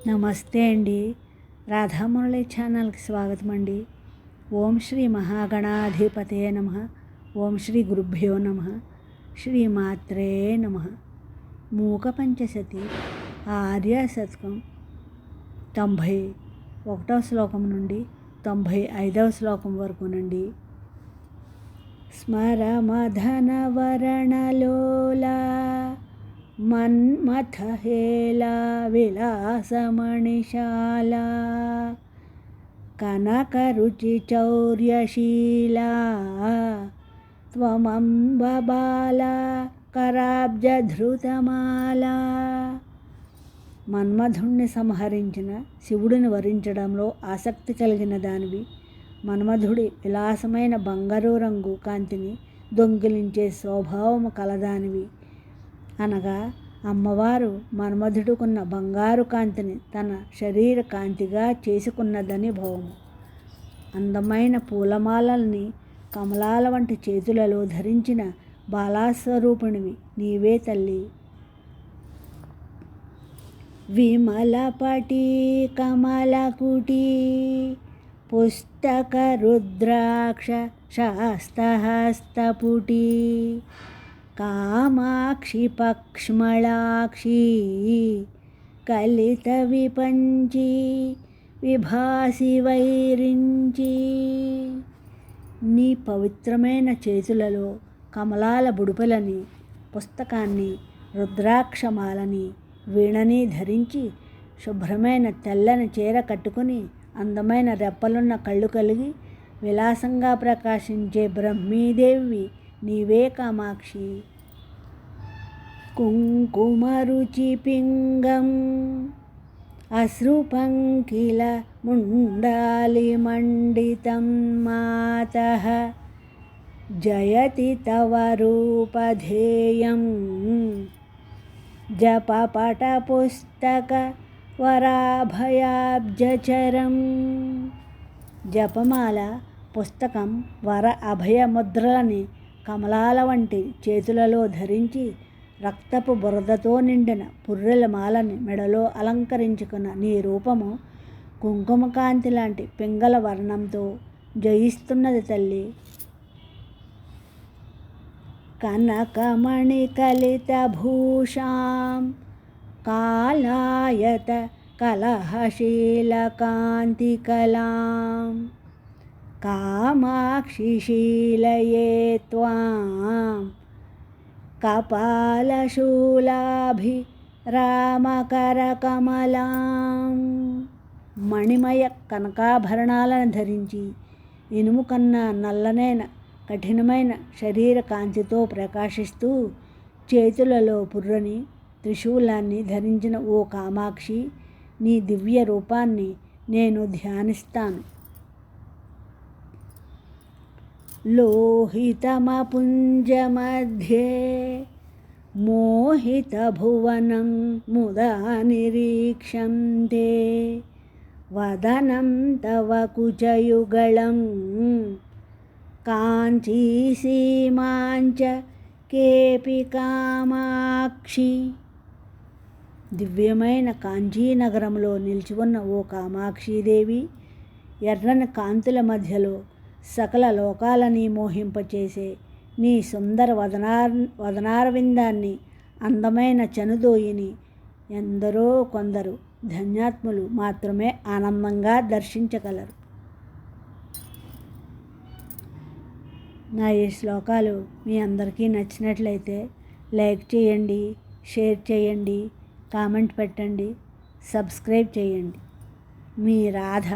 నమస్తే అండి. రాధామురళి ఛానల్కి స్వాగతం అండి. ఓం శ్రీ మహాగణాధిపతయే నమః. ఓం శ్రీ గురుభ్యో నమః. శ్రీ మాత్రే నమః. మూక పంచశతి ఆర్య శతకం 91వ శ్లోకం నుండి 95వ శ్లోకం వరకునండి. స్మరమధనవరణలోలా మన్మథహేలా విలాసమణిశాలా కనకరుచిచౌర్యశీలా త్వమంబబాలా కరాబ్జధృతమాలా. మన్మధుణ్ణి సంహరించిన శివుడిని వరించడంలో ఆసక్తి కలిగిన దానివి, మన్మధుడి విలాసమైన బంగారు రంగు కాంతిని దొంగిలించే స్వభావము కలదానివి. అనగా అమ్మవారు మన్మధుడుకున్న బంగారు కాంతిని తన శరీర కాంతిగా చేసుకున్నదని భావము. అందమైన పూలమాలల్ని కమలాల వంటి చేతులలో ధరించిన బాలాస్వరూపిణివి నీవే తల్లి. విమలపటీ కమలకుటీ పుస్తక రుద్రాక్ష శాస్తహస్తపుటీ కామాక్షి పక్ష్మళాక్షి కలిత విపంచి విభాసి వైరించి. నీ పవిత్రమైన చేతులలో కమలాల బుడుపలని, పుస్తకాన్ని, రుద్రాక్షమాలని, వీణని ధరించి శుభ్రమైన తెల్లని చీర కట్టుకుని అందమైన రెప్పలున్న కళ్ళు కలిగి విలాసంగా ప్రకాశించే బ్రహ్మీదేవి నీవే కామాక్షి. కుంకుమరుచి పింగం అశ్రుపంకిల ముండాలి మండితం మాతః జయతి తవ రూపధేయం జపపట పుస్తక వరాభయాబ్జచరం. జపమాల, పుస్తకం, వర అభయ ముద్రలని కమలాల వంటి చేతులలో ధరించి రక్తపు బురదతో నిండిన పుర్రెల మాలని మెడలో అలంకరించుకున్న నీ రూపము కుంకుమకాంతి లాంటి పింగళ వర్ణంతో జయిస్తున్నది తల్లి. కనకమణి కలిత భూషాం కాళాయత కలహశీల కాంతి కలాం కామాక్షి శీలయే త్వాం కపాలశూలాభి రామకరకమలాం. మణిమయ కనకాభరణాలను ధరించి ఇనుము కన్నా నల్లనైన కఠినమైన శరీర కాంతితో ప్రకాశిస్తూ చేతులలో పుర్రని, త్రిశూలాన్ని ధరించిన ఓ కామాక్షి, నీ దివ్య రూపాన్ని నేను ధ్యానిస్తాను. లోహితమపుంజమధ్యే మోహితభువనం ముదా నిరీక్షంతే వదనం తవ కుచయుగళం కాంచీసీమాంచ కేపి కామాక్షి. దివ్యమైన కాంచీనగరంలో నిలిచి ఉన్న ఓ కామాక్షీదేవి, ఎర్రని కాంతుల మధ్యలో సకల లోకాలని మోహింపచేసే నీ సుందర వదనారవిందాన్ని, అందమైన చనుదోయిని ఎందరో కొందరు ధన్యాత్ములు మాత్రమే ఆనందంగా దర్శించగలరు. నా ఈ శ్లోకాలు మీ అందరికీ నచ్చినట్లయితే లైక్ చేయండి, షేర్ చేయండి, కామెంట్ పెట్టండి, సబ్స్క్రైబ్ చేయండి. మీ రాధ.